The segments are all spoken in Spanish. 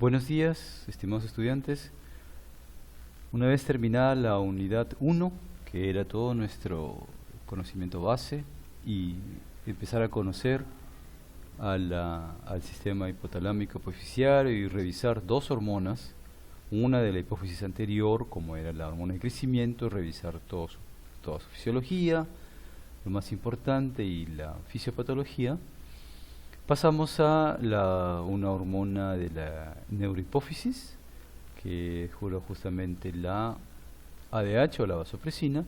Buenos días, estimados estudiantes. Una vez terminada la unidad 1, que era todo nuestro conocimiento base, y empezar a conocer al sistema hipotalámico hipoficiario y revisar dos hormonas, una de la hipófisis anterior, como era la hormona de crecimiento, revisar toda su fisiología, lo más importante, y la fisiopatología. Pasamos a una hormona de la neurohipófisis, que es justamente la ADH o la vasopresina,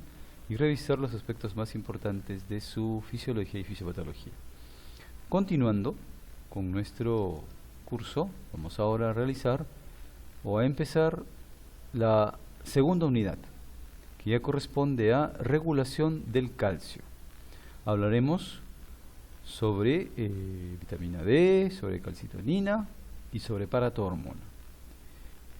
y revisar los aspectos más importantes de su fisiología y fisiopatología. Continuando con nuestro curso, vamos ahora a realizar o a empezar la segunda unidad, que ya corresponde a regulación del calcio. Hablaremos sobre vitamina D, sobre calcitonina y sobre paratormona.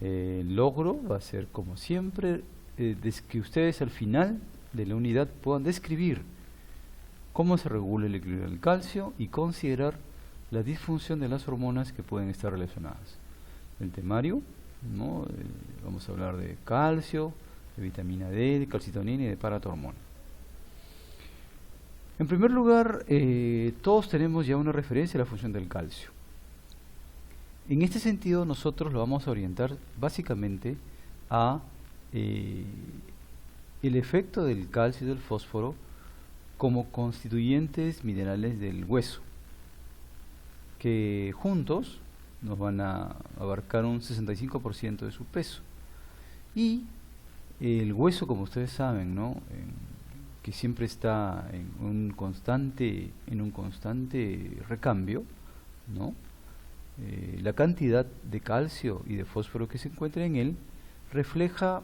El logro va a ser, como siempre, que ustedes al final de la unidad puedan describir cómo se regula el equilibrio del calcio y considerar la disfunción de las hormonas que pueden estar relacionadas. El temario, ¿no? Vamos a hablar de calcio, de vitamina D, de calcitonina y de paratormona. En primer lugar, todos tenemos ya una referencia a la función del calcio. En este sentido, nosotros lo vamos a orientar básicamente a el efecto del calcio y del fósforo como constituyentes minerales del hueso, que juntos nos van a abarcar un 65% de su peso. Y el hueso, como ustedes saben, ¿no?, que siempre está en un constante recambio, ¿no? La cantidad de calcio y de fósforo que se encuentra en él refleja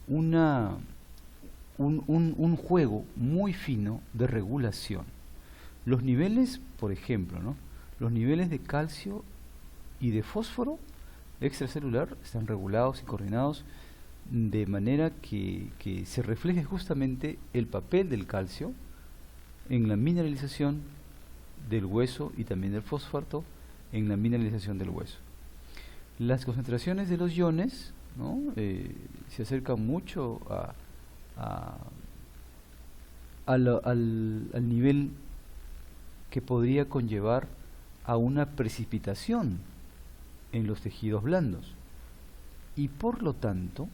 un juego muy fino de regulación. Los niveles, por ejemplo, ¿no?, los niveles de calcio y de fósforo extracelular están regulados y coordinados de manera que se refleje justamente el papel del calcio en la mineralización del hueso y también del fosfato en la mineralización del hueso. Las concentraciones de los iones, ¿no?, se acercan mucho al nivel que podría conllevar a una precipitación en los tejidos blandos, y por lo tanto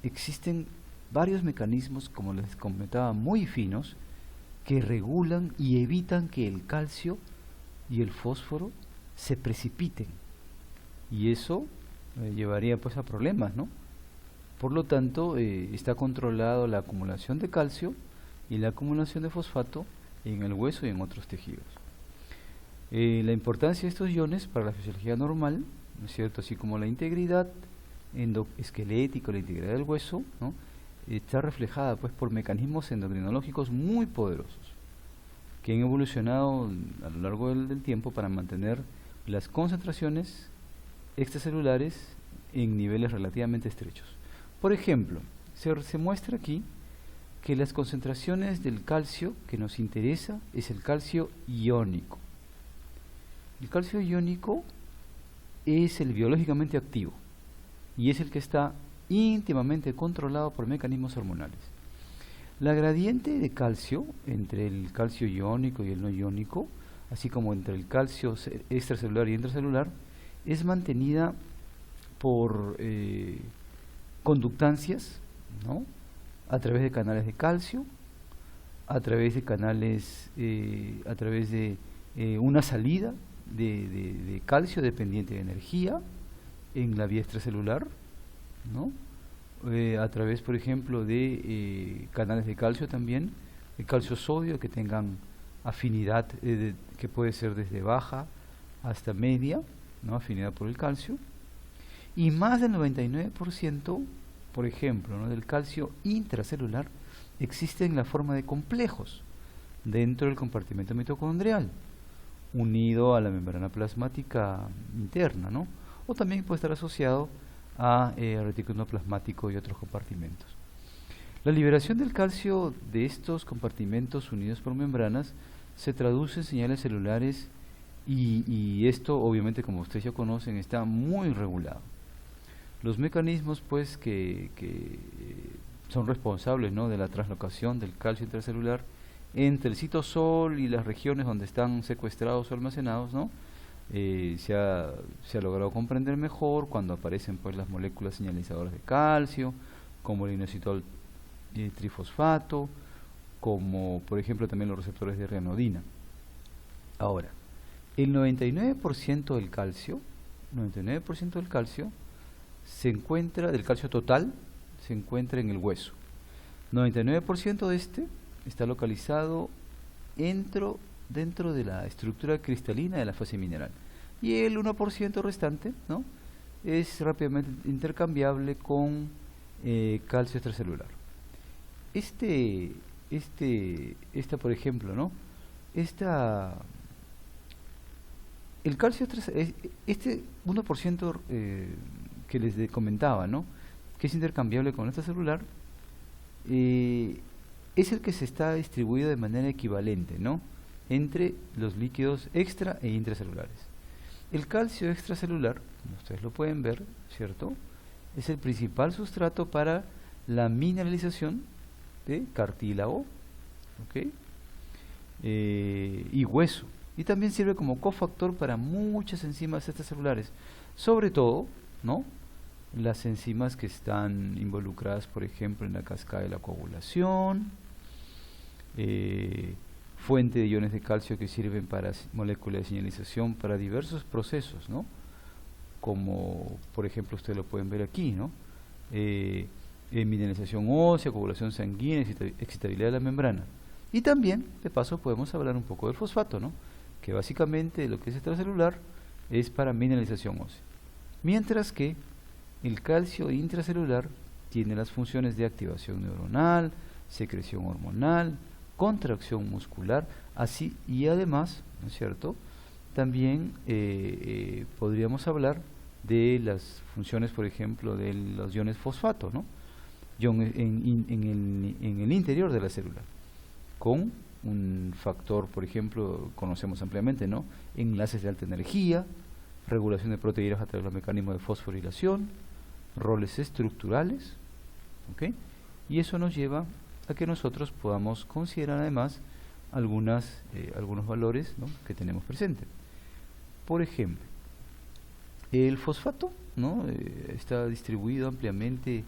existen varios mecanismos, como les comentaba, muy finos, que regulan y evitan que el calcio y el fósforo se precipiten, y eso llevaría pues a problemas, ¿no? Por lo tanto, está controlado la acumulación de calcio y la acumulación de fosfato en el hueso y en otros tejidos. La importancia de estos iones para la fisiología normal, ¿no es cierto?, así como la integridad endoesquelética, la integridad del hueso, ¿no?, está reflejada pues por mecanismos endocrinológicos muy poderosos que han evolucionado a lo largo del tiempo para mantener las concentraciones extracelulares en niveles relativamente estrechos. Por ejemplo, se muestra aquí que las concentraciones del calcio que nos interesa es el calcio iónico. El calcio iónico es el biológicamente activo y es el que está íntimamente controlado por mecanismos hormonales. La gradiente de calcio entre el calcio iónico y el no iónico, así como entre el calcio extracelular y intracelular, es mantenida por conductancias, ¿no?, a través de canales de calcio, a través de una salida de calcio dependiente de energía en la vía extracelular, ¿no?, a través, por ejemplo, de canales de calcio también, de calcio-sodio, que tengan afinidad, que puede ser desde baja hasta media, ¿no?, afinidad por el calcio, y más del 99%, por ejemplo, ¿no?, del calcio intracelular existe en la forma de complejos dentro del compartimento mitocondrial, unido a la membrana plasmática interna, ¿no?, o también puede estar asociado a retículo endoplasmático y otros compartimentos. La liberación del calcio de estos compartimentos unidos por membranas se traduce en señales celulares y esto obviamente, como ustedes ya conocen, está muy regulado. Los mecanismos pues que son responsables, ¿no?, de la translocación del calcio intracelular entre el citosol y las regiones donde están secuestrados o almacenados, ¿no? Se ha logrado comprender mejor cuando aparecen pues las moléculas señalizadoras de calcio, como el inositol trifosfato, como por ejemplo también los receptores de ranodina. Ahora, el 99% del calcio, 99% del calcio se encuentra, del calcio total, se encuentra en el hueso. 99% de este está localizado dentro de la estructura cristalina de la fase mineral. Y el 1% restante, ¿no?, es rápidamente intercambiable con calcio extracelular. Esta por ejemplo, ¿no?, el calcio este 1% que les comentaba, ¿no?, que es intercambiable con el extracelular, es el que se está distribuido de manera equivalente, ¿no?, entre los líquidos extra e intracelulares. El calcio extracelular, como ustedes lo pueden ver, ¿cierto?, es el principal sustrato para la mineralización de cartílago, ¿ok?, y hueso, y también sirve como cofactor para muchas enzimas extracelulares, sobre todo, ¿no?, las enzimas que están involucradas, por ejemplo, en la cascada de la coagulación, fuente de iones de calcio que sirven para moléculas de señalización para diversos procesos, ¿no?, como por ejemplo ustedes lo pueden ver aquí, ¿no?, mineralización ósea, coagulación sanguínea, excitabilidad de la membrana. Y también, de paso, podemos hablar un poco del fosfato, ¿no?, que básicamente lo que es extracelular es para mineralización ósea, mientras que el calcio intracelular tiene las funciones de activación neuronal, secreción hormonal, contracción muscular, así, y además, ¿no es cierto?, también podríamos hablar de las funciones, por ejemplo, de los iones fosfato, ¿no?, en el interior de la célula, con un factor, por ejemplo, conocemos ampliamente, ¿no?, enlaces de alta energía, regulación de proteínas a través de los mecanismos de fosforilación, roles estructurales, ¿ok?, y eso nos lleva a que nosotros podamos considerar además algunos valores, ¿no?, que tenemos presentes. Por ejemplo, el fosfato, ¿no?, está distribuido ampliamente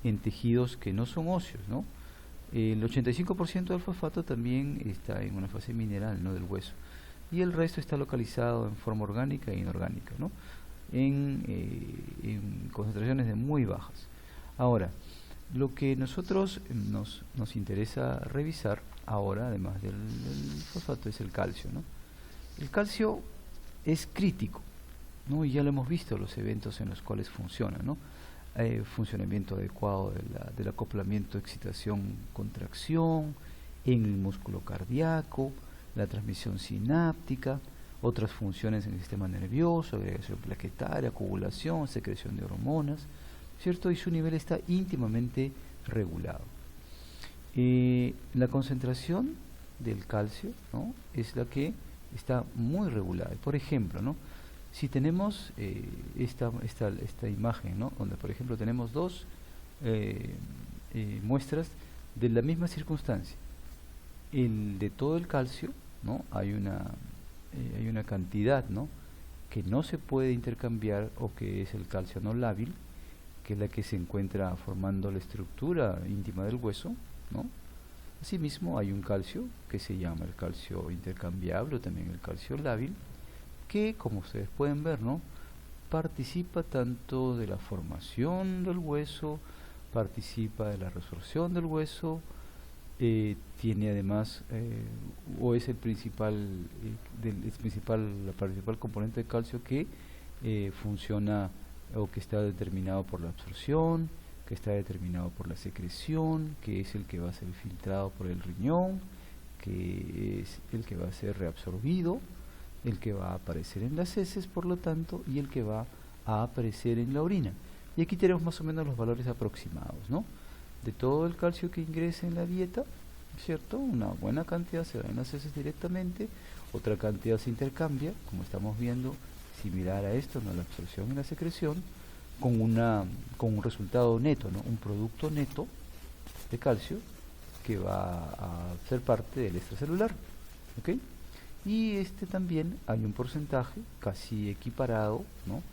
en tejidos que no son óseos, ¿no? El 85% del fosfato también está en una fase mineral, ¿no?, del hueso, y el resto está localizado en forma orgánica e inorgánica, ¿no?, en concentraciones de muy bajas. Ahora, lo que nosotros nos interesa revisar ahora, además del fosfato, es el calcio, ¿no? El calcio es crítico, ¿no?, y ya lo hemos visto, los eventos en los cuales funciona, ¿no?, funcionamiento adecuado del acoplamiento, excitación, contracción en el músculo cardíaco, la transmisión sináptica, otras funciones en el sistema nervioso, agregación plaquetaria, coagulación, secreción de hormonas, ¿cierto?, y su nivel está íntimamente regulado. La concentración del calcio, ¿no?, es la que está muy regulada. Por ejemplo, ¿no?, si tenemos esta imagen, ¿no?, donde por ejemplo tenemos dos muestras de la misma circunstancia, de todo el calcio, ¿no?, hay una cantidad, ¿no?, que no se puede intercambiar, o que es el calcio no lábil, que es la que se encuentra formando la estructura íntima del hueso, ¿no? Asimismo hay un calcio que se llama el calcio intercambiable, o también el calcio lábil, que, como ustedes pueden ver, ¿no?, participa tanto de la formación del hueso, participa de la resorción del hueso, tiene además, o es el principal componente de calcio que funciona, o que está determinado por la absorción, que está determinado por la secreción, que es el que va a ser filtrado por el riñón, que es el que va a ser reabsorbido, el que va a aparecer en las heces, por lo tanto, y el que va a aparecer en la orina. Y aquí tenemos más o menos los valores aproximados, ¿no?, de todo el calcio que ingresa en la dieta, ¿cierto? Una buena cantidad se va en las heces directamente, otra cantidad se intercambia, como estamos viendo, similar a esto, ¿no? La absorción y la secreción, con un resultado neto, ¿no? Un producto neto de calcio que va a ser parte del extracelular, ¿ok? Y también hay un porcentaje casi equiparado, ¿no?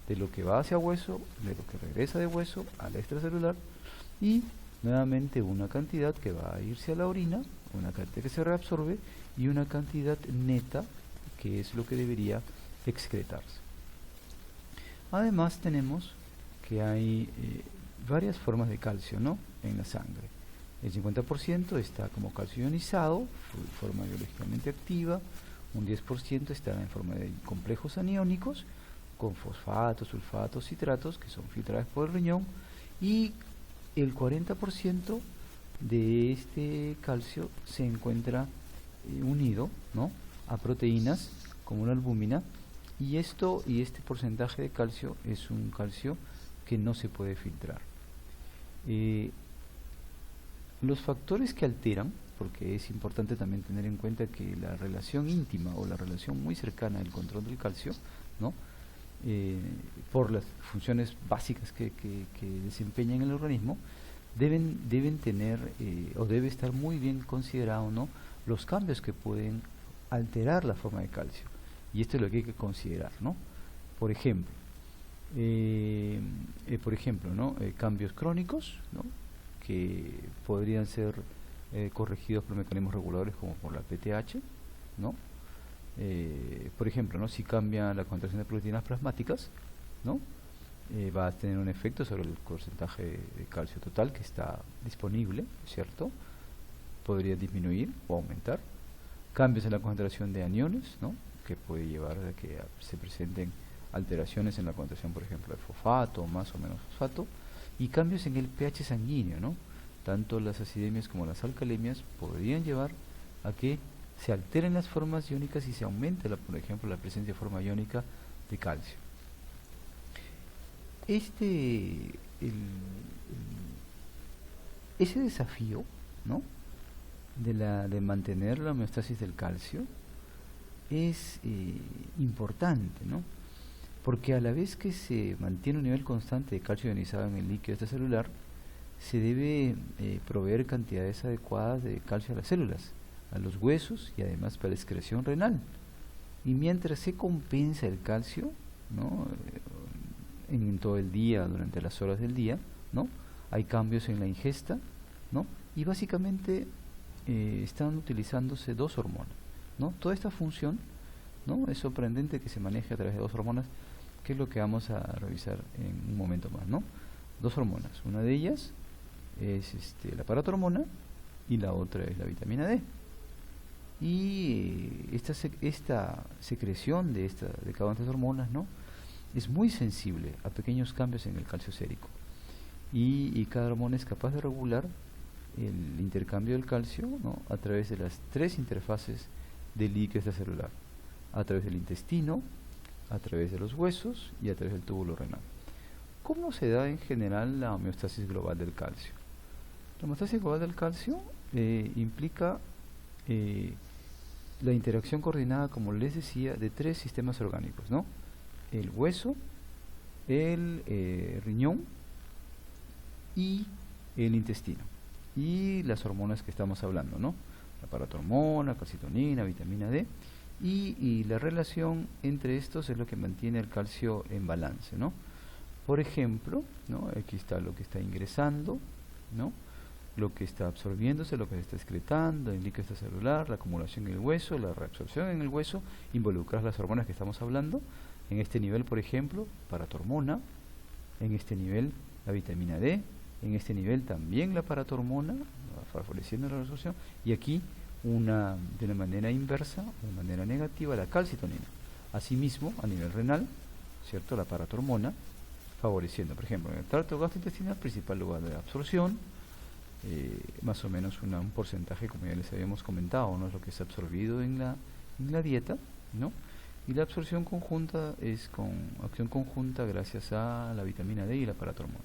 De lo que va hacia hueso, de lo que regresa de hueso al extracelular, y nuevamente una cantidad que va a irse a la orina, una cantidad que se reabsorbe y una cantidad neta que es lo que debería excretarse. Además tenemos que hay varias formas de calcio, ¿no? En la sangre. El 50% está como calcio ionizado, de forma biológicamente activa. Un 10% está en forma de complejos aniónicos, con fosfatos, sulfatos, citratos, que son filtrados por el riñón. Y el 40% de este calcio se encuentra unido, ¿no? A proteínas como la albúmina. Y este porcentaje de calcio es un calcio que no se puede filtrar. Los factores que alteran, porque es importante también tener en cuenta que la relación íntima o la relación muy cercana del control del calcio, ¿no? Por las funciones básicas que desempeña en el organismo, deben tener o debe estar muy bien considerado, ¿no? Los cambios que pueden alterar la forma de calcio. Y esto es lo que hay que considerar, ¿no? Por ejemplo, ¿no? Cambios crónicos, ¿no? Que podrían ser corregidos por mecanismos reguladores como por la PTH, ¿no? Por ejemplo, ¿no? Si cambia la concentración de proteínas plasmáticas, ¿no? Va a tener un efecto sobre el porcentaje de calcio total que está disponible, ¿cierto? Podría disminuir o aumentar. Cambios en la concentración de aniones, ¿no? Que puede llevar a que se presenten alteraciones en la concentración, por ejemplo, de fosfato, más o menos fosfato, y cambios en el pH sanguíneo, ¿no? Tanto las acidemias como las alcalemias podrían llevar a que se alteren las formas iónicas y se aumente, por ejemplo, la presencia de forma iónica de calcio. Ese desafío, ¿no? de mantener la homeostasis del calcio es importante, ¿no? Porque a la vez que se mantiene un nivel constante de calcio ionizado en el líquido extracelular, se debe proveer cantidades adecuadas de calcio a las células, a los huesos y además para la excreción renal. Y mientras se compensa el calcio, ¿no? En todo el día, durante las horas del día, ¿no? Hay cambios en la ingesta, ¿no? Y básicamente están utilizándose dos hormonas, ¿no? Toda esta función, ¿no? Es sorprendente que se maneje a través de dos hormonas, que es lo que vamos a revisar en un momento más, ¿no? Dos hormonas, una de ellas es la paratormona y la otra es la vitamina D. Y esta secreción de cada una de estas hormonas, ¿no? Es muy sensible a pequeños cambios en el calcio sérico. Y cada hormona es capaz de regular el intercambio del calcio, ¿no? A través de las tres interfaces del líquido extracelular: a través del intestino, a través de los huesos y a través del túbulo renal. ¿Cómo se da en general la homeostasis global del calcio? La homeostasis global del calcio implica la interacción coordinada, como les decía, de tres sistemas orgánicos, ¿no? El hueso, el riñón y el intestino. Y las hormonas que estamos hablando, ¿no? La paratormona, calcitonina, vitamina D. Y la relación entre estos es lo que mantiene el calcio en balance, ¿no? Por ejemplo, ¿no? Aquí está lo que está ingresando, ¿no? Lo que está absorbiéndose, lo que se está excretando, el líquido extracelular, la acumulación en el hueso, la reabsorción en el hueso, involucradas las hormonas que estamos hablando. En este nivel, por ejemplo, paratormona, en este nivel la vitamina D, en este nivel también la paratormona, favoreciendo la reabsorción, y aquí de una manera inversa, de manera negativa, la calcitonina. Asimismo, a nivel renal, ¿cierto? La paratormona, favoreciendo, por ejemplo, en el tracto gastrointestinal, principal lugar de absorción, más o menos un porcentaje, como ya les habíamos comentado, ¿no? Es lo que es absorbido en la dieta, ¿no? Y la absorción conjunta es con acción conjunta gracias a la vitamina D y la paratormona.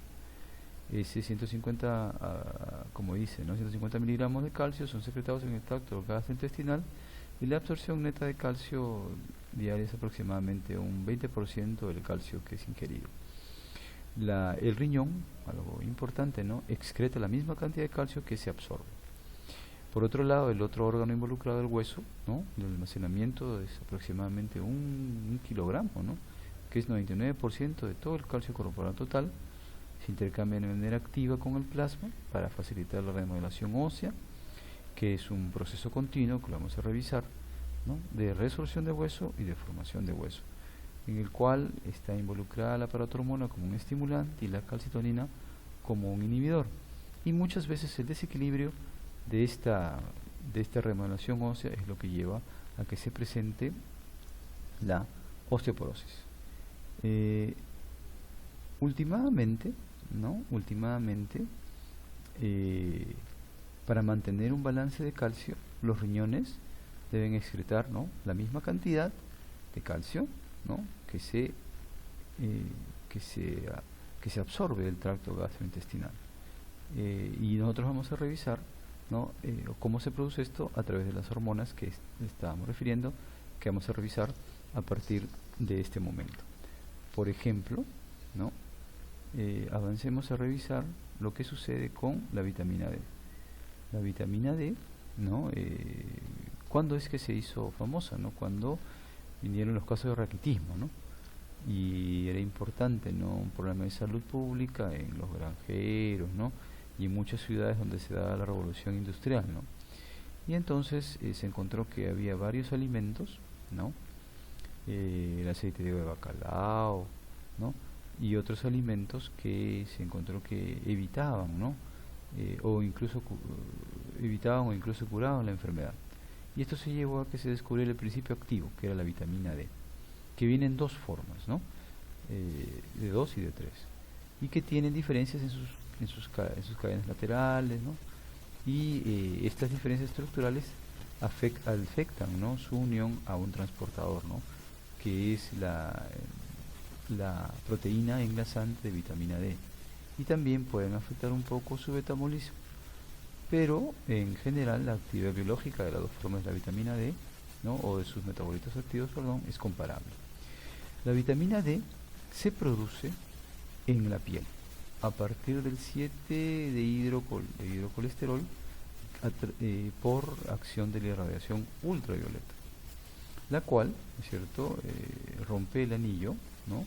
Ese 150, como dice, ¿no? 150 miligramos de calcio son secretados en el tracto gastrointestinal Y la absorción neta de calcio diaria es aproximadamente un 20% del calcio que es ingerido. El riñón, algo importante, ¿no?, excreta la misma cantidad de calcio que se absorbe. Por otro lado, el otro órgano involucrado, el hueso, ¿no?, el almacenamiento es aproximadamente un kilogramo, ¿no?, que es 99% de todo el calcio corporal total. Se intercambia de manera activa con el plasma para facilitar la remodelación ósea, que es un proceso continuo que lo vamos a revisar, ¿no?, de resorción de hueso y de formación de hueso, en el cual está involucrada la paratormona como un estimulante y la calcitonina como un inhibidor. Y muchas veces el desequilibrio de esta remodelación ósea es lo que lleva a que se presente la osteoporosis. Últimamente, para mantener un balance de calcio, los riñones deben excretar, ¿no?, la misma cantidad de calcio, ¿no?, que se absorbe del tracto gastrointestinal. Y nosotros vamos a revisar, ¿no?, cómo se produce esto a través de las hormonas que estábamos refiriendo, que vamos a revisar a partir de este momento. Por ejemplo, ¿no?, avancemos a revisar lo que sucede con la vitamina D. La vitamina D, ¿no?, ¿cuándo es que se hizo famosa, ¿no?, cuando vinieron los casos de raquitismo, ¿no?, y era importante, ¿no?, un problema de salud pública en los granjeros, ¿no?, y en muchas ciudades donde se daba la revolución industrial, ¿no? Y entonces se encontró que había varios alimentos, ¿no?, el aceite de bacalao, ¿no?, y otros alimentos que se encontró que evitaban, ¿no?, o incluso curaban la enfermedad. Y esto se llevó a que se descubriera el principio activo, que era la vitamina D, que viene en dos formas, ¿no?, de 2 y de 3, y que tienen diferencias en sus cadenas laterales, ¿no?, y estas diferencias estructurales afectan, ¿no?, su unión a un transportador, ¿no?, que es la proteína enlazante de vitamina D, y también pueden afectar un poco su metabolismo, pero en general la actividad biológica de las dos formas de la vitamina D, ¿no?, o de sus metabolitos activos, es comparable. La vitamina D se produce en la piel a partir del 7 de hidrocolesterol por acción de la irradiación ultravioleta, la cual, ¿no es cierto?, rompe el anillo, ¿no?,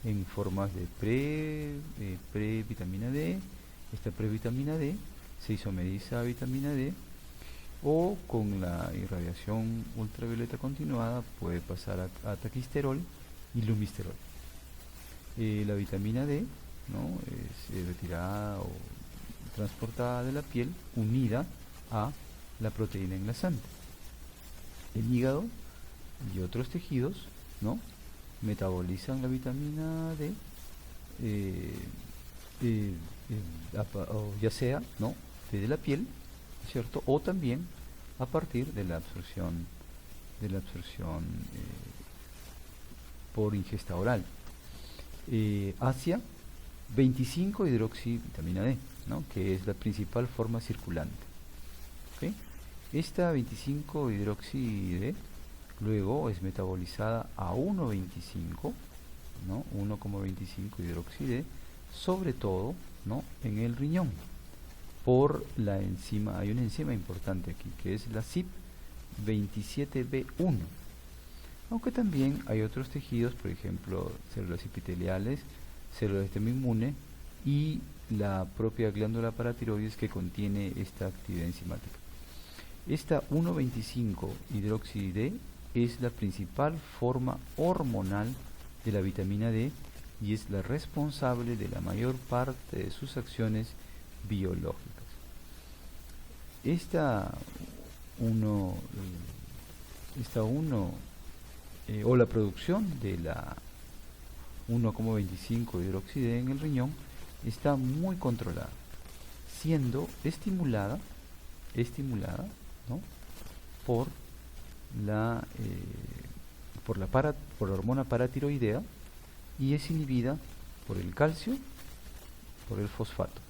en formas de previtamina D. Esta previtamina D se isomeriza a vitamina D, o con la irradiación ultravioleta continuada puede pasar a taquisterol y lumisterol. La vitamina D, ¿no?, es retirada o transportada de la piel unida a la proteína enlazante. El hígado y otros tejidos, ¿no?, metabolizan la vitamina D, ya sea, ¿no?, desde la piel, ¿cierto?, o también a partir de la absorción por ingesta oral, hacia 25-hidroxivitamina D, ¿no?, que es la principal forma circulante. ¿Okay? Esta 25-hidroxi-D luego es metabolizada a 1,25, ¿no?, 1,25-hidroxi-D, sobre todo, ¿no?, en el riñón, por la enzima. Hay una enzima importante aquí, que es la CYP27B1, aunque también hay otros tejidos, por ejemplo, células epiteliales, células del sistema inmune y la propia glándula paratiroides, que contiene esta actividad enzimática. Esta 1,25-hidroxi-D es la principal forma hormonal de la vitamina D y es la responsable de la mayor parte de sus acciones biológicas. O la producción de la 1,25-hidroxi-D en el riñón está muy controlada, siendo estimulada, ¿no?, por la hormona paratiroidea, y es inhibida por el calcio, por el fosfato.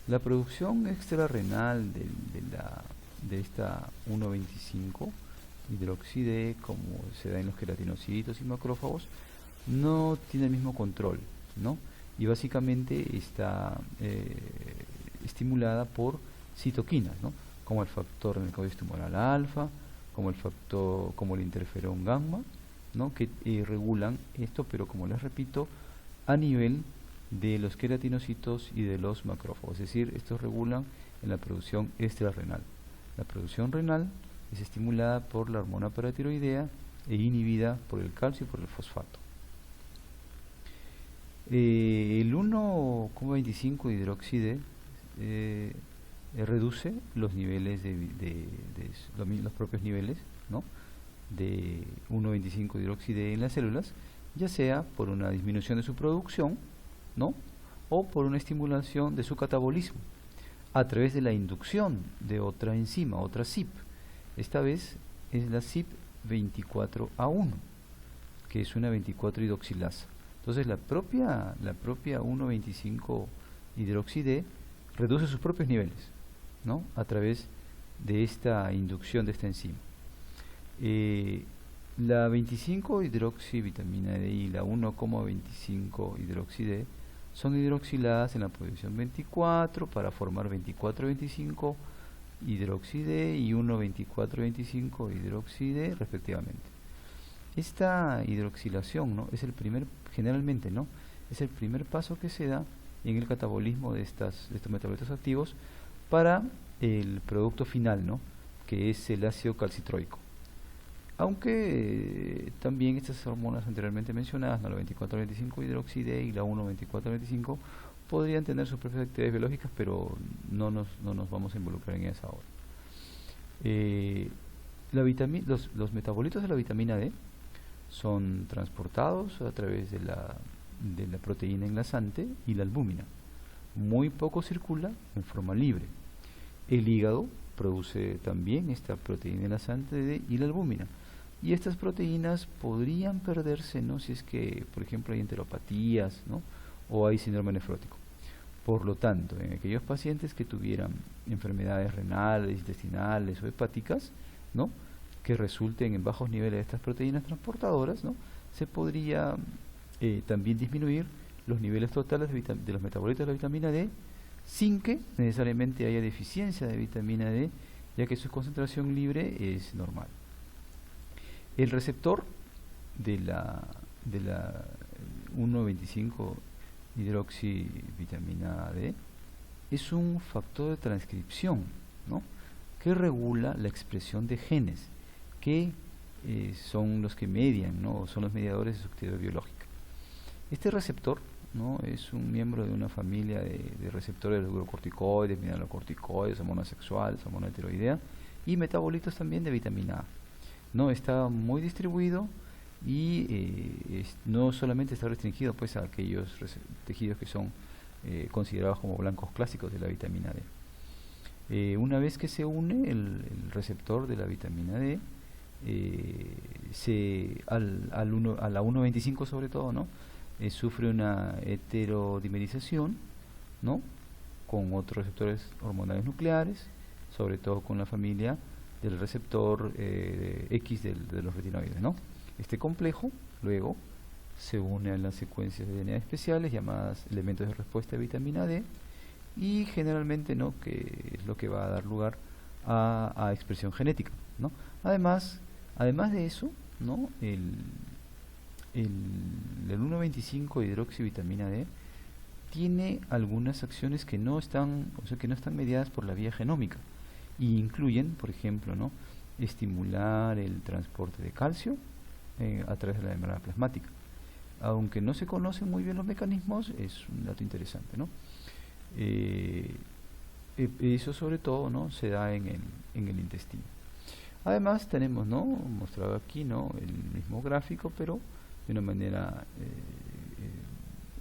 La producción extrarrenal de esta 1,25 hidroxi-D, como se da en los queratinocitos y macrófagos, no tiene el mismo control, ¿no? Y básicamente está estimulada por citoquinas, ¿no? Como el factor necrosis tumoral alfa, como el interferón gamma, ¿no? Que regulan esto, pero como les repito, a nivel de los queratinocitos y de los macrófagos, es decir, estos regulan en la producción extrarrenal. La producción renal es estimulada por la hormona paratiroidea e inhibida por el calcio y por el fosfato. El 1,25 hidroxide reduce los niveles los propios niveles, ¿no? De 1,25 hidroxide en las células, ya sea por una disminución de su producción, ¿no? O por una estimulación de su catabolismo a través de la inducción de otra enzima, otra CYP. Esta vez es la CYP24A1, que es una 24 hidroxilasa. Entonces la propia 1,25 hidroxide reduce sus propios niveles, ¿no? A través de esta inducción de esta enzima. La 25 hidroxivitamina D y la 1,25 hidroxide son hidroxiladas en la posición 24 para formar 24,25 hidroxide y 1,24,25 hidroxide respectivamente. Esta hidroxilación, ¿no? Es el primer, generalmente, ¿no? Es el primer paso que se da en el catabolismo de estos metabolitos activos para el producto final, ¿no? Que es el ácido calcitroico. Aunque también estas hormonas anteriormente mencionadas, ¿no? La 24,25 hidroxide y la 1,24,25 podrían tener sus propias actividades biológicas, pero no nos vamos a involucrar en esa ahora. Los metabolitos de la vitamina D son transportados a través de la proteína enlazante y la albúmina. Muy poco circula en forma libre. El hígado produce también esta proteína enlazante y la albúmina. Y estas proteínas podrían perderse, ¿no? Si es que, por ejemplo, hay enteropatías, ¿no? O hay síndrome nefrótico. Por lo tanto, en aquellos pacientes que tuvieran enfermedades renales, intestinales o hepáticas, ¿no? Que resulten en bajos niveles de estas proteínas transportadoras, ¿no? Se podría también disminuir los niveles totales de los metabolitos de la vitamina D sin que necesariamente haya deficiencia de vitamina D, ya que su concentración libre es normal. El receptor de la 1,25 hidroxivitamina D es un factor de transcripción, ¿no? Que regula la expresión de genes que son los que median, ¿no? Son los mediadores de su actividad biológica. Este receptor, ¿no? Es un miembro de una familia de receptores de glucocorticoides, mineralocorticoides, hormonas sexuales, hormona tiroidea y metabolitos también de vitamina A, ¿no? Está muy distribuido y no solamente está restringido pues a aquellos tejidos que son considerados como blancos clásicos de la vitamina D. Una vez que se une el receptor de la vitamina D a la 1,25 sobre todo, ¿no? Sufre una heterodimerización, ¿no? Con otros receptores hormonales nucleares, sobre todo con la familia del receptor X de los retinoides, ¿no? Este complejo luego se une a las secuencias de DNA especiales llamadas elementos de respuesta de vitamina D y generalmente, ¿no? Que es lo que va a dar lugar a expresión genética, ¿no? Además de eso, ¿no? El 1,25 hidroxivitamina D tiene algunas acciones que no están, que no están mediadas por la vía genómica y incluyen, por ejemplo, ¿no? Estimular el transporte de calcio a través de la membrana plasmática. Aunque no se conocen muy bien los mecanismos, es un dato interesante, ¿no? Eso sobre todo, ¿no? Se da en el intestino. Además tenemos, ¿no? Mostrado aquí, ¿no? El mismo gráfico, pero de una manera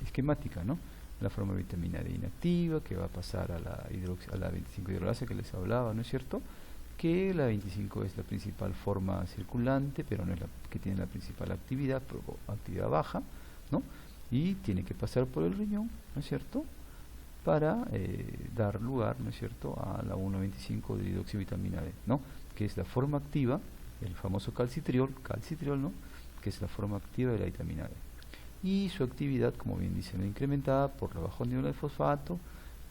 esquemática, ¿no? La forma de vitamina D inactiva que va a pasar a la 25 hidrolasa que les hablaba, ¿no es cierto? Que la 25 es la principal forma circulante, pero no es la que tiene la principal actividad, actividad baja, ¿no? Y tiene que pasar por el riñón, ¿no es cierto? Para dar lugar, ¿no es cierto?, a la 1,25 de hidroxivitamina D, ¿no? Que es la forma activa el famoso calcitriol, ¿no? Que es la forma activa de la vitamina D. Y su actividad, como bien dice, ¿no? Incrementada por el bajo nivel de fosfato,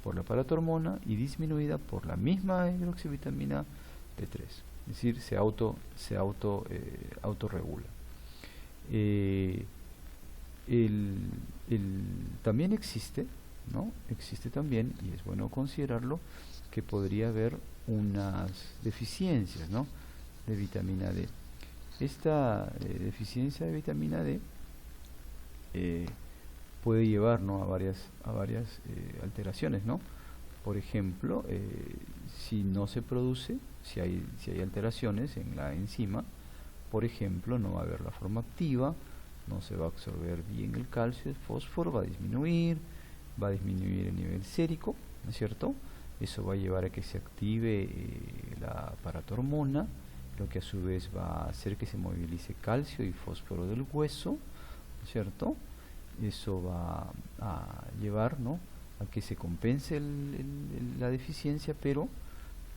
por la paratormona y disminuida por la misma hidroxivitamina D3. Es decir, se autorregula. También existe, ¿no? Existe también, y es bueno considerarlo, que podría haber unas deficiencias, ¿no? De vitamina D. Esta deficiencia de vitamina D puede llevar, ¿no? a varias alteraciones, ¿no? Por ejemplo, si no se produce, si hay alteraciones en la enzima, por ejemplo, no va a haber la forma activa, no se va a absorber bien el calcio, el fósforo va a disminuir el nivel sérico, ¿no es cierto? Eso va a llevar a que se active la paratormona, lo que a su vez va a hacer que se movilice calcio y fósforo del hueso, ¿no es cierto? Eso va a llevar, ¿no? a que se compense la deficiencia, pero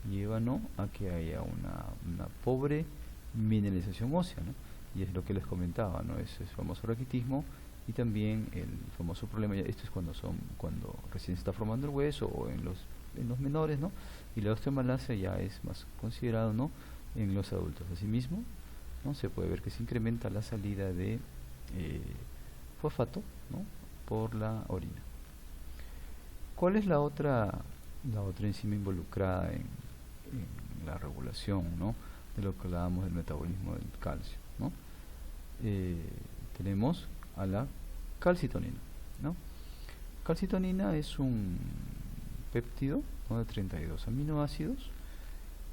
lleva, ¿no? a que haya una pobre mineralización ósea, ¿no? Y es lo que les comentaba, ¿no? Es el famoso raquitismo y también el famoso problema. Esto es cuando recién se está formando el hueso o en los menores, ¿no? Y la osteomalacia ya es más considerado, ¿no? en los adultos. Asimismo, ¿no? se puede ver que se incrementa la salida de fosfato, ¿no? por la orina. ¿Cuál es la otra enzima involucrada en la regulación, ¿no? de lo que hablábamos del metabolismo del calcio, ¿no? Tenemos a la calcitonina, ¿no? Calcitonina es un péptido, ¿no? de 32 aminoácidos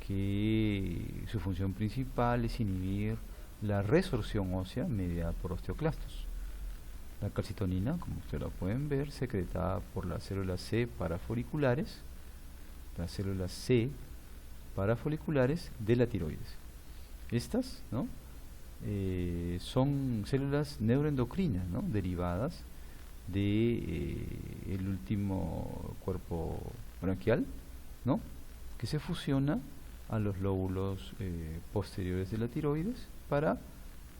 que su función principal es inhibir la resorción ósea mediada por osteoclastos. La calcitonina, como ustedes lo pueden ver, secretada por las células C parafoliculares, de la tiroides. Estas, ¿no? son células neuroendocrinas, ¿no? derivadas de el último cuerpo branquial, ¿no? que se fusiona a los lóbulos posteriores de la tiroides para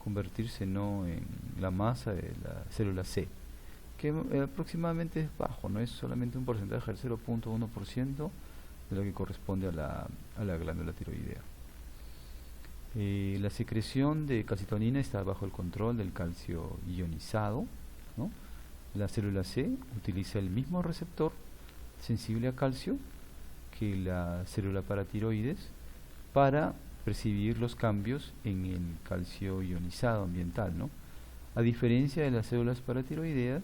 convertirse, ¿no? en la masa de la célula C, que aproximadamente es bajo, no es solamente un porcentaje del 0.1% de lo que corresponde a la glándula tiroidea. La secreción de calcitonina está bajo el control del calcio ionizado, ¿no? La célula C utiliza el mismo receptor sensible a calcio que la célula paratiroides para percibir los cambios en el calcio ionizado ambiental, ¿no? A diferencia de las células paratiroideas,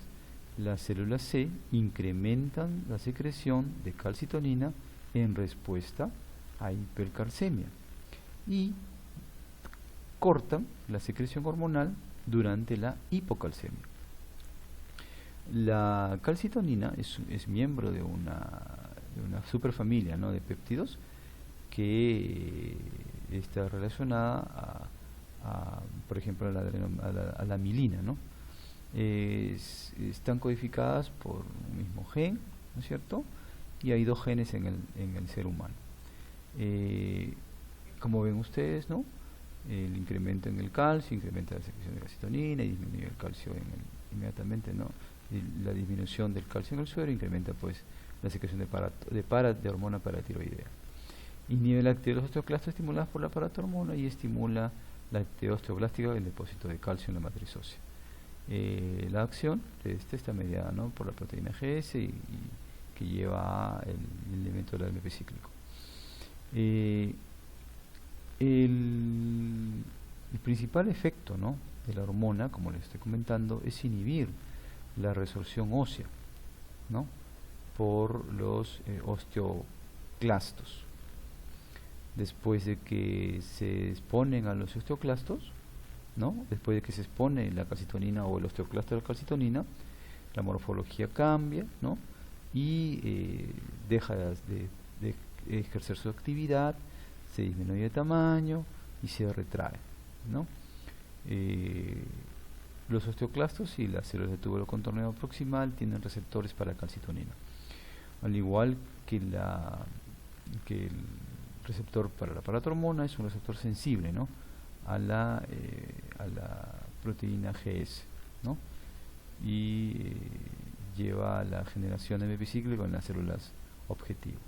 las células C incrementan la secreción de calcitonina en respuesta a hipercalcemia y cortan la secreción hormonal durante la hipocalcemia. La calcitonina es miembro de una superfamilia, ¿no? de péptidos que está relacionada por ejemplo, a la milina, ¿no? Están codificadas por un mismo gen, ¿no es cierto? Y hay dos genes en el ser humano. Como ven ustedes, ¿no? El incremento en el calcio incrementa la secreción de calcitonina y disminuye el calcio inmediatamente, ¿no? Y la disminución del calcio en el suero incrementa pues la secreción de hormona paratiroidea. Inhibe la actividad de los osteoclastos estimuladas por la paratormona y estimula la actividad osteoblástica del depósito de calcio en la matriz ósea. La acción de está mediada, ¿no? por la proteína GS y que lleva el elemento del AMP cíclico. El principal efecto, ¿no? de la hormona, como les estoy comentando, es inhibir la resorción ósea, ¿no? por los osteoclastos. Después de que se exponen a los osteoclastos, ¿no? después de que se expone la calcitonina o el osteoclasto de la calcitonina, la morfología cambia, ¿no? y deja de ejercer su actividad, se disminuye de tamaño y se retrae, ¿no? Los osteoclastos y las células de túbulo contorneado proximal tienen receptores para calcitonina, al igual que el receptor para la paratormona es un receptor sensible, ¿no? a la proteína GS, ¿no? Y lleva a la generación de AMP cíclico en las células objetivo.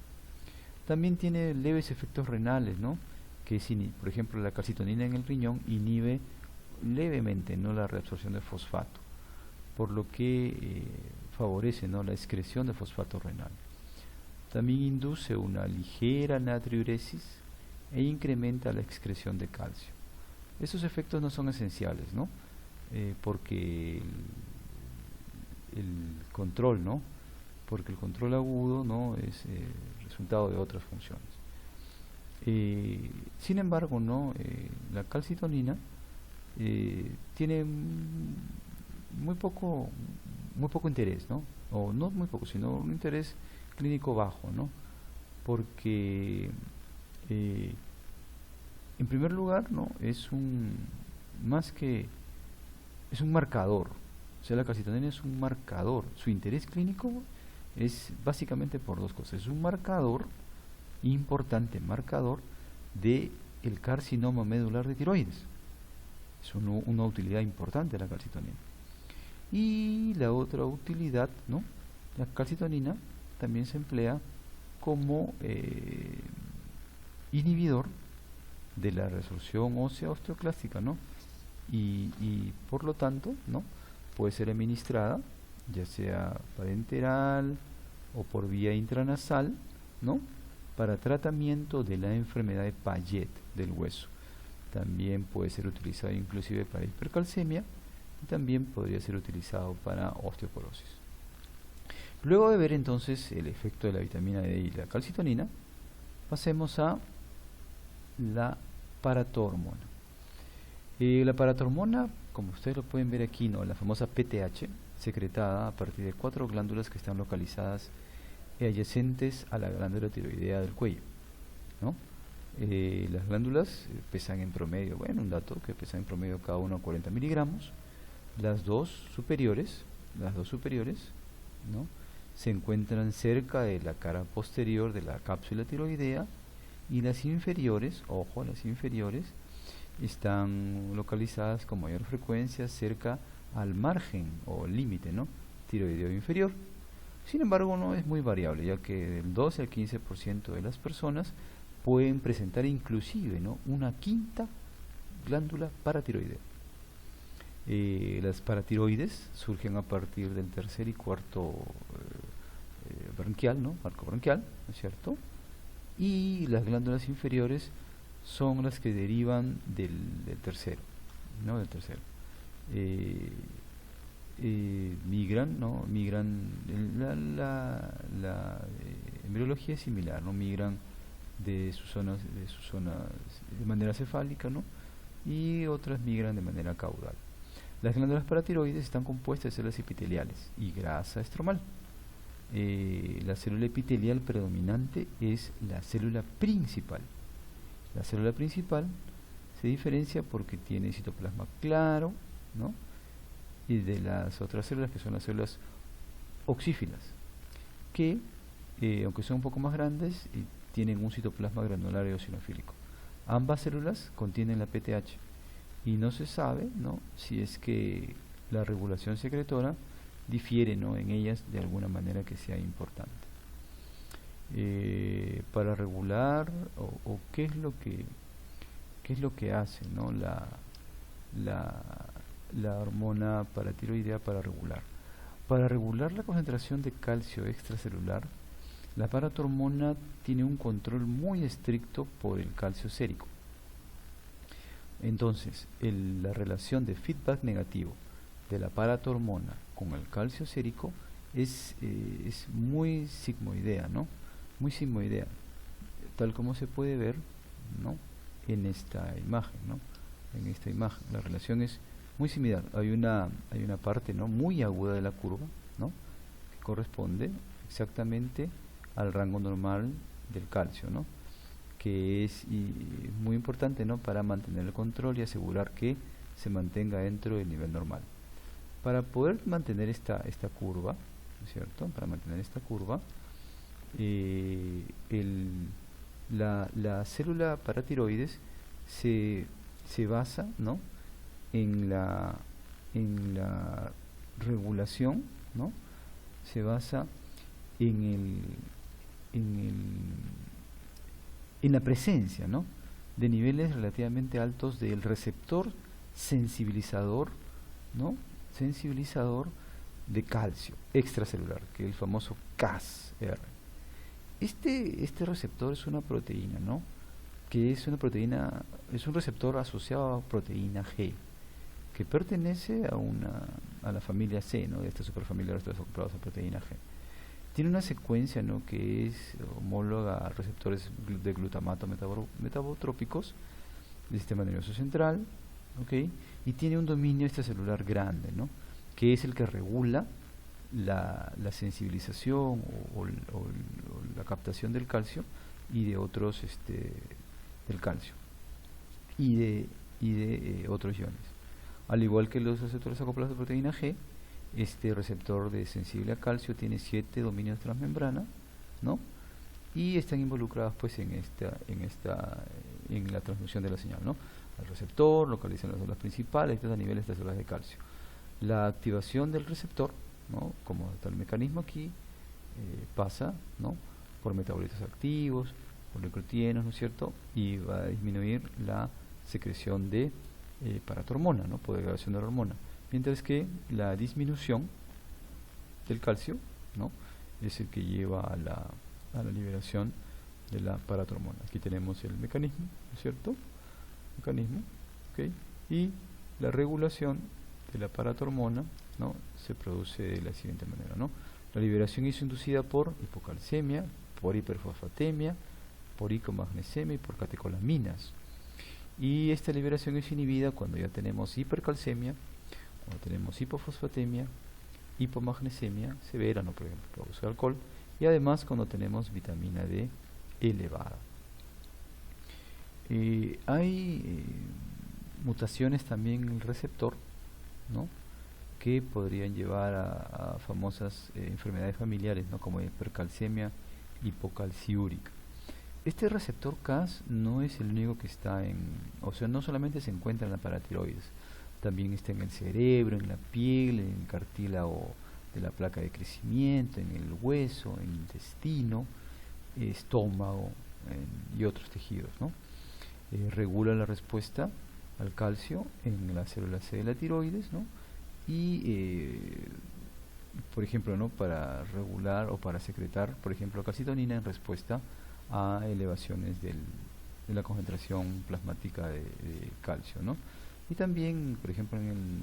También tiene leves efectos renales, ¿no? Que es, por ejemplo, la calcitonina en el riñón inhibe levemente, ¿no?, la reabsorción de fosfato, por lo que favorece, ¿no?, la excreción de fosfato renal. También induce una ligera natriuresis e incrementa la excreción de calcio. Estos efectos no son esenciales, ¿no? Porque el control, ¿no? Porque el control agudo, ¿no?, es resultado de otras funciones. Sin embargo, ¿no?, la calcitonina tiene muy poco interés, ¿no? O no muy poco, sino un interés clínico bajo, ¿no? Porque en primer lugar, ¿no?, es un marcador. O sea, la calcitonina es un marcador. Su interés clínico es básicamente por dos cosas. Es un marcador, importante marcador, de el carcinoma medular de tiroides. Es una utilidad importante de la calcitonina. Y la otra utilidad, ¿no?, la calcitonina también se emplea como inhibidor de la resorción ósea osteoclástica, ¿no? Y por lo tanto, ¿no?, puede ser administrada ya sea parenteral o por vía intranasal, ¿no?, para tratamiento de la enfermedad de Payet del hueso. También puede ser utilizado inclusive para hipercalcemia y también podría ser utilizado para osteoporosis. Luego de ver entonces el efecto de la vitamina D y la calcitonina, pasemos a la paratormona. La paratormona, como ustedes lo pueden ver aquí, ¿no?, la famosa PTH, secretada a partir de 4 glándulas que están localizadas adyacentes a la glándula tiroidea del cuello, ¿no? Las glándulas pesan en promedio, bueno, un dato que pesan en promedio cada uno 40 miligramos. Las dos superiores, ¿no?, se encuentran cerca de la cara posterior de la cápsula tiroidea, y las inferiores, ojo, las inferiores están localizadas con mayor frecuencia cerca al margen o límite, ¿no?, tiroideo inferior. Sin embargo, no es muy variable, ya que del 12 al 15% de las personas pueden presentar inclusive, ¿no?, una quinta glándula paratiroidea. Las paratiroides surgen a partir del tercer y cuarto branquial, ¿no?, arco branquial, ¿no es cierto? Y las glándulas inferiores son las que derivan del tercero, ¿no?, del tercero. Migran, ¿no?, la embriología es similar, ¿no?, migran de sus zonas de manera cefálica, ¿no?, y otras migran de manera caudal. Las glándulas paratiroides están compuestas de células epiteliales y grasa estromal. La célula epitelial predominante es la célula principal. La célula principal se diferencia porque tiene citoplasma claro, ¿no?, y de las otras células, que son las células oxífilas, que aunque son un poco más grandes, tienen un citoplasma granular eosinofílico. Ambas células contienen la PTH y no se sabe, ¿no?, si es que la regulación secretora difiere, ¿no?, en ellas de alguna manera que sea importante. Para regular o qué es lo que hace, ¿no?, la hormona paratiroidea para regular la concentración de calcio extracelular. La paratormona tiene un control muy estricto por el calcio sérico. Entonces, la relación de feedback negativo de la paratormona con el calcio sérico es muy sigmoidea, ¿no?, muy sigmoidea, tal como se puede ver, ¿no?, en esta imagen, ¿no?, en esta imagen. La relación es muy similar. Hay una parte, ¿no?, muy aguda de la curva, ¿no?, que corresponde exactamente al rango normal del calcio, ¿no?, que es muy importante, ¿no?, para mantener el control y asegurar que se mantenga dentro del nivel normal. Para poder mantener esta curva, ¿no es cierto?, para mantener esta curva, la célula paratiroides se se basa, ¿no?, en la regulación, ¿no?, se basa en la presencia, ¿no?, de niveles relativamente altos del receptor sensibilizador, ¿no?, sensibilizador de calcio extracelular, que es el famoso Cas-R. Este receptor es una proteína, ¿no?, que es una proteína, es un receptor asociado a proteína G, que pertenece a la familia C, ¿no?, de esta superfamilia de receptores acoplados a proteína G. Tiene una secuencia, ¿no?, que es homóloga a receptores de glutamato metabotrópicos del sistema nervioso central, ¿ok?, y tiene un dominio extracelular grande, ¿no?, que es el que regula la sensibilización o la captación del calcio y de otros del calcio y de otros iones. Al igual que los receptores acoplados de proteína G, este receptor de sensible a calcio tiene 7 dominios transmembrana, ¿no?, y están involucrados pues en la transmisión de la señal, ¿no? El receptor localiza las células principales, a niveles de células de calcio. La activación del receptor, ¿no?, como está el mecanismo aquí, pasa, ¿no?, por metabolitos activos, por glucotianos, ¿no es cierto?, y va a disminuir la secreción de paratormona, ¿no?, por degradación de la hormona, mientras que la disminución del calcio, ¿no?, es el que lleva a la liberación de la paratormona. Aquí tenemos el mecanismo, ¿no es cierto?, mecanismo, ¿okay?, y la regulación de la paratormona, ¿no?, se produce de la siguiente manera, ¿no? La liberación es inducida por hipocalcemia, por hiperfosfatemia, por hipomagnesemia y por catecolaminas. Y esta liberación es inhibida cuando ya tenemos hipercalcemia, cuando tenemos hipofosfatemia, hipomagnesemia severa, ¿no?, por ejemplo, por abuso de alcohol, y además cuando tenemos vitamina D elevada. Hay mutaciones también en el receptor, ¿no?, que podrían llevar a famosas enfermedades familiares, ¿no?, como hipercalcemia hipocalciúrica. Este receptor Cas no es el único que está o sea, no solamente se encuentra en la paratiroides, también está en el cerebro, en la piel, en el cartílago de la placa de crecimiento, en el hueso, en el intestino, estómago y otros tejidos, ¿no? Regula la respuesta al calcio en la célula C de la tiroides, ¿no?, y por ejemplo, ¿no?, para regular o para secretar, por ejemplo, calcitonina en respuesta a elevaciones de la concentración plasmática de calcio, ¿no? Y también, por ejemplo, en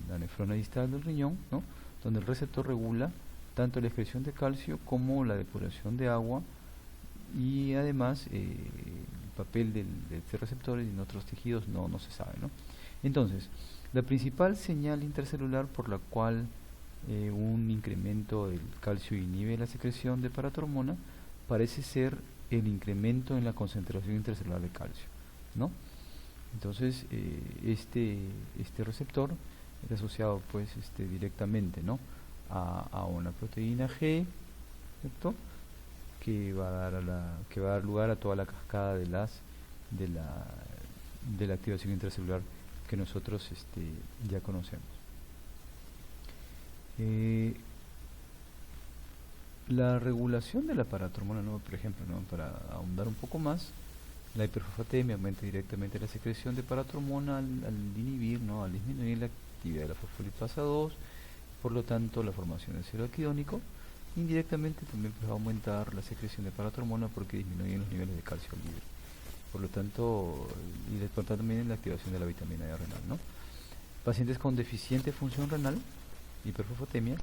la nefrona distal del riñón, ¿no?, donde el receptor regula tanto la excreción de calcio como la depuración de agua, y además el papel de este receptor en otros tejidos no se sabe, ¿no? Entonces, la principal señal intercelular por la cual un incremento del calcio inhibe la secreción de paratormona parece ser el incremento en la concentración intracelular de calcio, ¿no? Entonces, este receptor es asociado pues directamente, ¿no?, a una proteína G, ¿cierto?, que va a dar lugar a toda la cascada de la activación intracelular que nosotros ya conocemos. La regulación de la paratormona, ¿no?, por ejemplo, ¿no?, para ahondar un poco más, la hiperfosfatemia aumenta directamente la secreción de paratormona al inhibir, ¿no?, al disminuir la actividad de la fosfolipasa 2, por lo tanto la formación de ácido arquidónico. Indirectamente también pues, va a aumentar la secreción de paratormona porque disminuyen los niveles de calcio libre, por lo tanto, y después también la activación de la vitamina D renal, ¿no? Pacientes con deficiente función renal, hiperfosfatemia,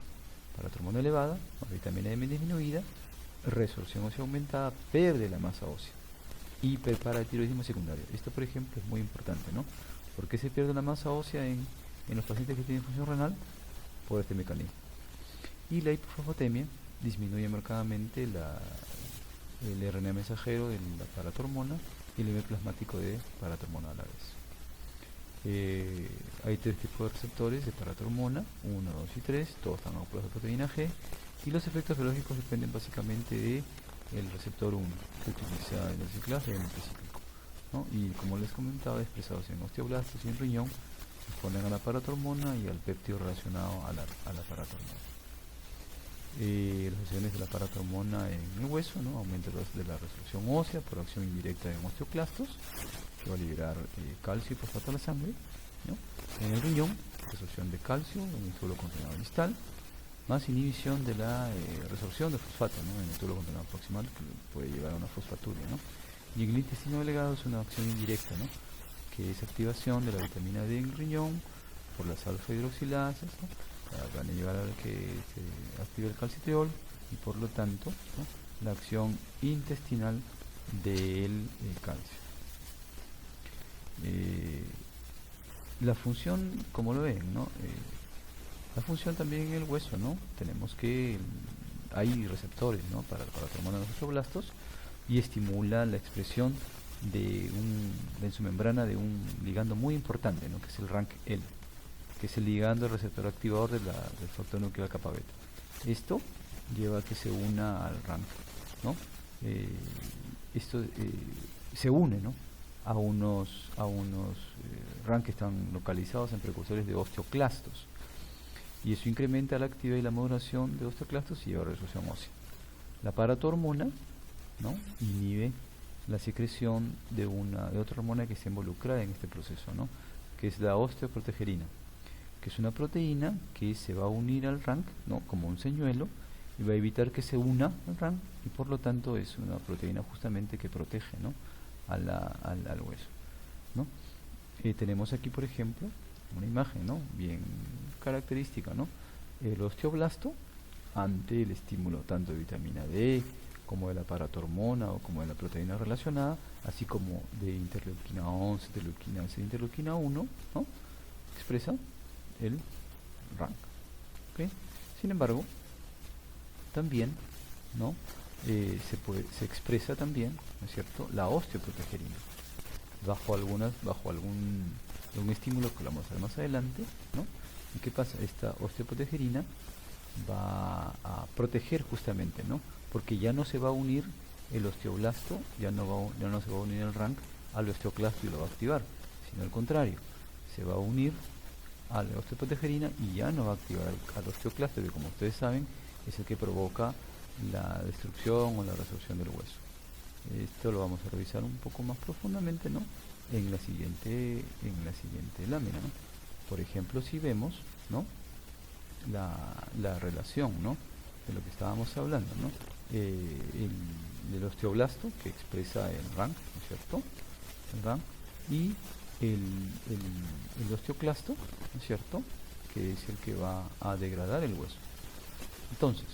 paratormona elevada, vitamina D disminuida, resorción ósea aumentada, pérdida de la masa ósea, hiperparatiroidismo secundario. Esto, por ejemplo, es muy importante, ¿no? ¿Por qué se pierde la masa ósea en los pacientes que tienen función renal? Por este mecanismo. Y la hipofosfatemia disminuye marcadamente el RNA mensajero de la paratormona y el nivel plasmático de paratormona a la vez. Hay 3 tipos de receptores de paratormona, 1, 2 y 3, todos están acoplados a proteína G, y los efectos biológicos dependen básicamente del receptor 1, que utiliza el ciclaje en específico. ¿no? Y como les comentaba, expresados en osteoblastos y en riñón, responden a la paratormona y al péptido relacionado a la paratormona. Las acciones de la paratormona en el hueso, ¿no? Aumento de la resolución ósea por acción indirecta en osteoclastos, que va a liberar calcio y fosfato a la sangre, ¿no? En el riñón, resorción de calcio en el túbulo contenedor distal, más inhibición de la resorción de fosfato, ¿no? En el túbulo contenedor proximal, que puede llevar a una fosfaturia, ¿no? Y en el intestino delgado es una acción indirecta, ¿no? Que es activación de la vitamina D en el riñón por las alfa hidroxilasas, ¿no? Van a llevar a que se active el calcitriol y por lo tanto, ¿no? La acción intestinal del calcio. La función, como lo ven, ¿no? La función también en el hueso, ¿no? Tenemos que hay receptores, ¿no? para la hormona de los osteoblastos, y estimula la expresión en su membrana de un ligando muy importante, ¿no? Que es el RANKL, que es el ligando receptor activador del factor nuclear kappa beta. Esto lleva a que se una al RANK, ¿no? Esto se une, ¿no? a unos RANK que están localizados en precursores de osteoclastos, y eso incrementa la actividad y la modulación de osteoclastos y lleva a resolución ósea. La paratormona, ¿no? Inhibe la secreción de otra hormona que está involucrada en este proceso, ¿no? Que es la osteoprotegerina, que es una proteína que se va a unir al RANK, ¿no? Como un señuelo, y va a evitar que se una al RANK, y por lo tanto es una proteína justamente que protege, ¿no? al hueso, ¿no? Tenemos aquí, por ejemplo, una imagen, ¿no? Bien característica, ¿no? El osteoblasto ante el estímulo tanto de vitamina D como de la paratormona o como de la proteína relacionada, así como de interleuquina 11, interleuquina 6, interleuquina 1, ¿no? Expresa el RANK, ¿okay? Sin embargo, también, ¿no? Se expresa también, ¿no es cierto?, la osteoprotegerina bajo algún estímulo que lo vamos a ver más adelante, ¿no? ¿Y qué pasa? Esta osteoprotegerina va a proteger justamente, ¿no? Porque ya no se va a unir el osteoblasto, ya no se va a unir el RANK al osteoclasto y lo va a activar, sino al contrario, se va a unir a la osteoprotegerina y ya no va a activar al osteoclasto, que como ustedes saben es el que provoca la destrucción o la resorción del hueso. Esto lo vamos a revisar un poco más profundamente, ¿no? en la siguiente lámina, ¿no? Por ejemplo, si vemos, ¿no? la relación, ¿no? de lo que estábamos hablando, ¿no? El osteoblasto, que expresa el RANK, ¿no es cierto? El RANK, y el osteoclasto, ¿no es cierto?, que es el que va a degradar el hueso. Entonces,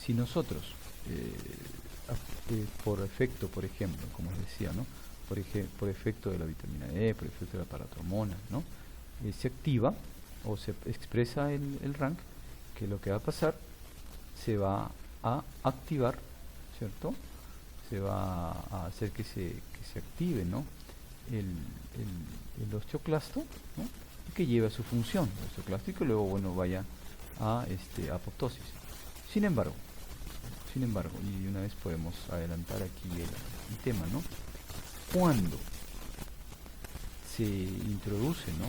si nosotros, por efecto, por ejemplo, como les decía, ¿no?, por efecto de la vitamina E, por efecto de la paratormona, ¿no?, se activa o se expresa el RANK, que lo que va a pasar, se va a activar, ¿cierto? Se va a hacer que se active, ¿no?, el osteoclasto, ¿no?, y que lleve a su función el osteoclasto y que luego, bueno, vaya a apoptosis. Sin embargo, y una vez podemos adelantar aquí el tema, ¿no? Cuando se introduce, ¿no?,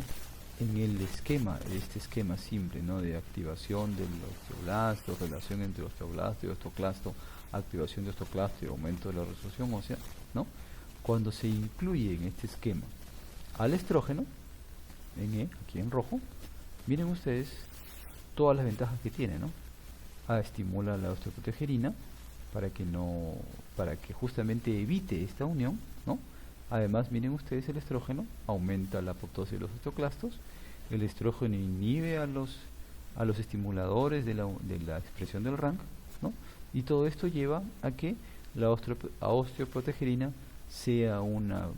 en el esquema, este esquema simple, ¿no?, de activación del osteoblasto, relación entre osteoblasto y osteoclasto, activación de osteoclasto y aumento de la resolución ósea, ¿no?, cuando se incluye en este esquema al estrógeno, aquí en rojo, miren ustedes todas las ventajas que tiene, ¿no? Estimula la osteoprotegerina para que justamente evite esta unión, ¿no? Además, miren ustedes, el estrógeno aumenta la apoptosis de los osteoclastos, el estrógeno inhibe a los estimuladores de la expresión del RANK, ¿no? Y todo esto lleva a que la osteoprotegerina sea una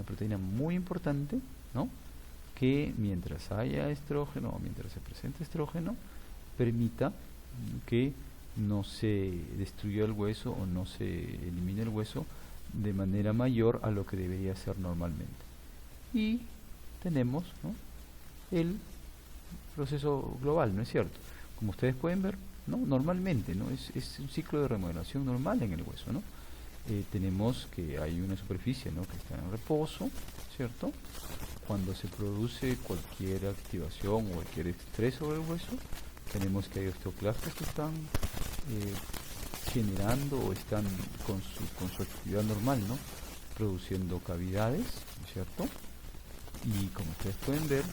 proteína muy importante, ¿no?, que mientras haya estrógeno o mientras se presente estrógeno, permita que no se destruya el hueso o no se elimine el hueso de manera mayor a lo que debería ser normalmente. Y tenemos, ¿no?, el proceso global, ¿no es cierto? Como ustedes pueden ver, ¿no?, normalmente, ¿no?, es un ciclo de remodelación normal en el hueso, ¿no? tenemos que hay una superficie, ¿no?, que está en reposo, ¿cierto? Cuando se produce cualquier activación o cualquier estrés sobre el hueso, tenemos que hay osteoclastos que están generando o están con su actividad normal, ¿no?, produciendo cavidades, ¿cierto? Y como ustedes pueden ver,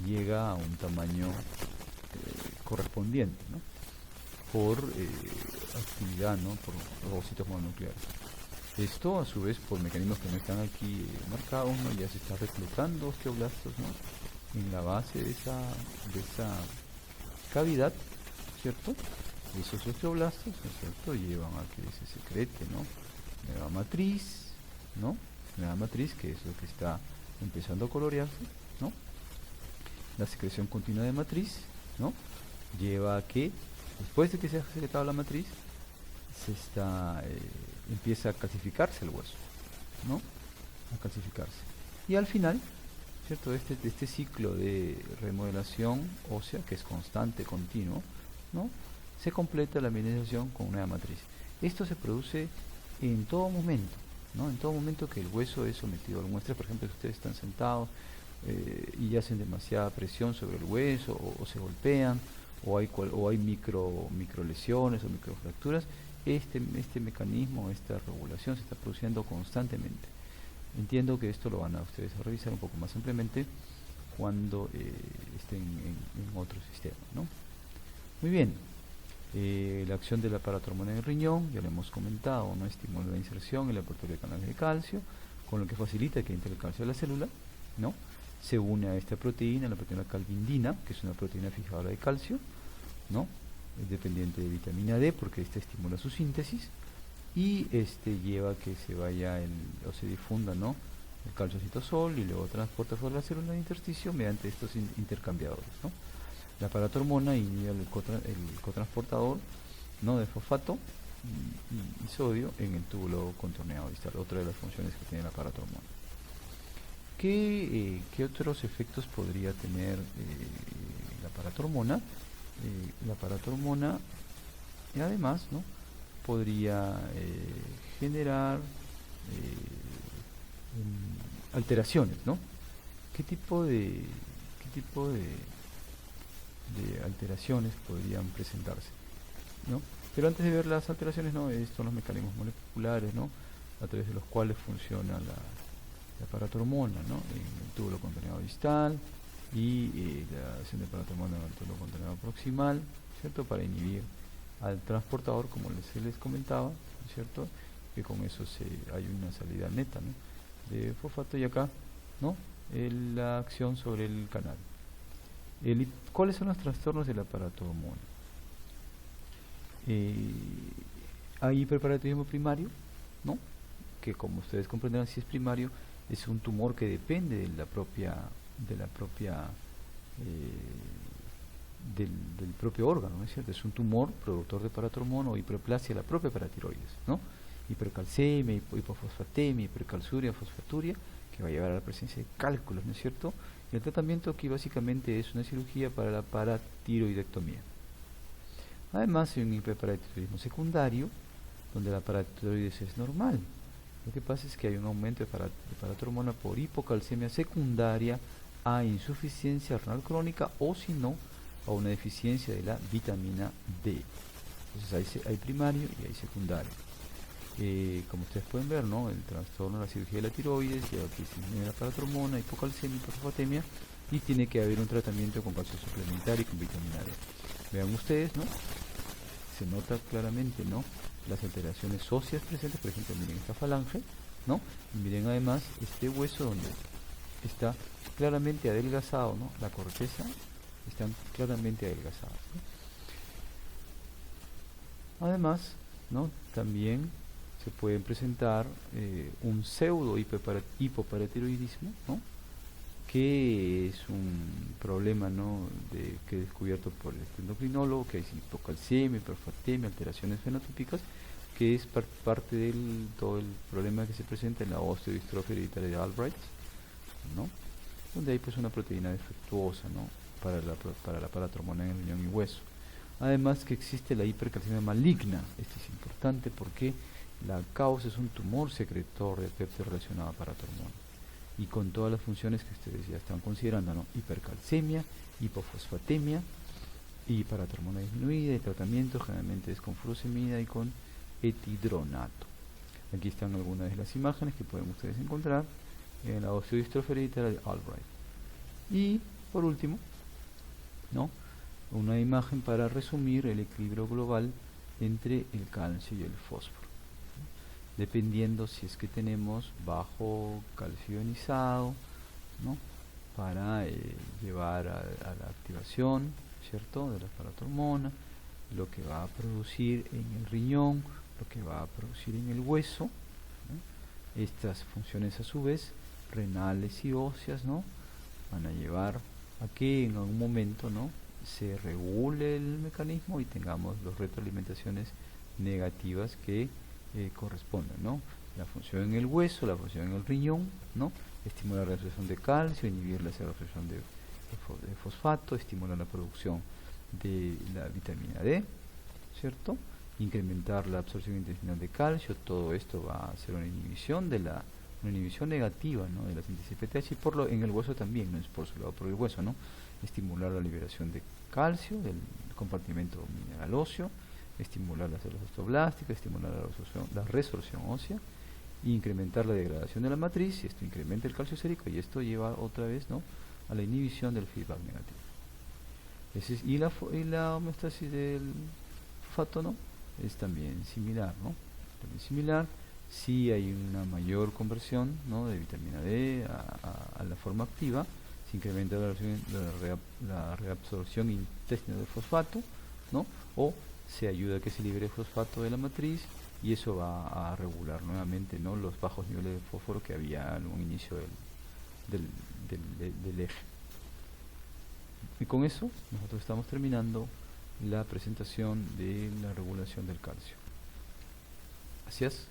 llega a un tamaño correspondiente, ¿no?, por actividad, ¿no?, por ovocitos mononucleares. Esto, a su vez, por mecanismos que no están aquí marcados, ¿no?, ya se está reclutando osteoblastos, ¿no?, en la base de esa cavidad, ¿cierto? Esos osteoblastos, ¿no es cierto?, llevan a que se secrete, ¿no?, nueva matriz, ¿no?, nueva matriz, que es lo que está empezando a colorearse, ¿no? La secreción continua de matriz, ¿no?, lleva a que después de que se ha secretado la matriz, empieza a calcificarse el hueso, ¿no?, a calcificarse. Y al final, ¿cierto?, este ciclo de remodelación ósea, que es constante, continuo, ¿no?, se completa la mineralización con nueva matriz. Esto se produce en todo momento, ¿no?, en todo momento que el hueso es sometido a muestras. Por ejemplo, si ustedes están sentados y hacen demasiada presión sobre el hueso, o se golpean, o hay micro lesiones o microfracturas, este mecanismo, esta regulación se está produciendo constantemente. Entiendo que esto lo van a ustedes a revisar un poco más ampliamente cuando estén en otro sistema, ¿no? Muy bien. La acción del aparato hormonal en el riñón, ya lo hemos comentado, ¿no?, estimula la inserción y la apertura de canales de calcio, con lo que facilita que entre el calcio a la célula, ¿no? Se une a esta proteína, la proteína calvindina, que es una proteína fijadora de calcio, ¿no?, es dependiente de vitamina D porque esta estimula su síntesis, y lleva a que se vaya o se difunda, ¿no?, el calcio-citosol, y luego transporta por la célula de intersticio mediante estos intercambiadores, ¿no? La aparato hormona inhibe el cotransportador, ¿no?, de fosfato y sodio en el túbulo contorneado distal, otra de las funciones que tiene el aparato hormona. ¿Qué otros efectos podría tener el aparato hormona? El aparato hormona, además, ¿no?, podría generar alteraciones, ¿no? ¿Qué tipo de alteraciones podrían presentarse, ¿no? Pero antes de ver las alteraciones, ¿no?, estos son los mecanismos moleculares, ¿no?, a través de los cuales funciona el aparato hormona, ¿no?, en el túbulo contorneado distal y la acción del aparato hormona en el túbulo contorneado proximal, ¿cierto?, para inhibir al transportador, como les comentaba, ¿cierto?, que con eso hay una salida neta, ¿no?, de fosfato, y acá, ¿no?, la acción sobre el canal. ¿Cuáles son los trastornos del aparato hormona? Hay hiperparatiroidismo primario, ¿no?, que, como ustedes comprenderán, si es primario, es un tumor que depende del propio órgano, ¿no es cierto? Es un tumor productor de paratormona o hiperplasia de la propia paratiroides, ¿no? Hipercalcemia, hipofosfatemia, hipercalciuria, fosfaturia, que va a llevar a la presencia de cálculos, ¿no es cierto? Y el tratamiento aquí básicamente es una cirugía para la paratiroidectomía. Además hay un hiperparatiroidismo secundario, donde la paratiroides es normal. Lo que pasa es que hay un aumento de paratormona por hipocalcemia secundaria a insuficiencia renal crónica, o si no, a una deficiencia de la vitamina D. Entonces hay primario y hay secundario. Como ustedes pueden ver, ¿no?, el trastorno de la cirugía de la tiroides lleva a que se disminuya la paratormona, hipocalcemia, hiperfosfatemia, y tiene que haber un tratamiento con calcio suplementario y con vitamina D. Vean ustedes, ¿no?, se nota claramente, ¿no?, las alteraciones óseas presentes. Por ejemplo, miren esta falange, ¿no?, y miren además este hueso donde está claramente adelgazado, ¿no?, la corteza están claramente adelgazadas, ¿no? Además, ¿no?, también se pueden presentar un pseudo hipoparatiroidismo, ¿no?, que es un problema, ¿no?, que he descubierto por el endocrinólogo, que es hipocalcemia, hiperfosfatemia, alteraciones fenotípicas, que es parte del todo el problema que se presenta en la osteodistrofia hereditaria de Albright, ¿no?, donde hay pues una proteína defectuosa, ¿no?, para la paratormona en el riñón y hueso. Además que existe la hipercalcemia maligna. Esto es importante porque La causa es un tumor secretor de péptidos relacionado a paratormona y con todas las funciones que ustedes ya están considerando, ¿no? Hipercalcemia, hipofosfatemia y paratormona disminuida. El tratamiento generalmente es con furosemida y con etidronato. Aquí están algunas de las imágenes que pueden ustedes encontrar en la osteodistrofia hereditaria de Albright. Y por último, ¿no? Una imagen para resumir el equilibrio global entre el calcio y el fósforo, dependiendo si es que tenemos bajo calcio ionizado, ¿no? Para llevar a la activación, ¿cierto?, de la paratormona, lo que va a producir en el riñón, lo que va a producir en el hueso, ¿no? Estas funciones a su vez renales y óseas, ¿no?, van a llevar a que en algún momento, ¿no?, se regule el mecanismo y tengamos las retroalimentaciones negativas que corresponden, ¿no? La función en el hueso, la función en el riñón, ¿no? Estimular la absorción de calcio, inhibir la absorción de fosfato, estimular la producción de la vitamina D, ¿cierto? Incrementar la absorción intestinal de calcio. Todo esto va a hacer una inhibición negativa, ¿no?, de la síntesis PTH, y en el hueso también, no es por su lado, por el hueso, ¿no? Estimular la liberación de calcio del compartimento mineral óseo, estimular las células osteoblásticas, estimular la resorción ósea, e incrementar la degradación de la matriz, y esto incrementa el calcio sérico, y esto lleva otra vez, ¿no?, a la inhibición del feedback negativo. Y la homeostasis del fosfato, ¿no?, es también similar, ¿no? También similar. Si hay una mayor conversión, ¿no?, de vitamina D a la forma activa, se incrementa la reabsorción intestinal del fosfato, ¿no?, o se ayuda a que se libere fosfato de la matriz, y eso va a regular nuevamente, ¿no?, los bajos niveles de fósforo que había en un inicio del eje. Y con eso nosotros estamos terminando la presentación de la regulación del calcio. Gracias.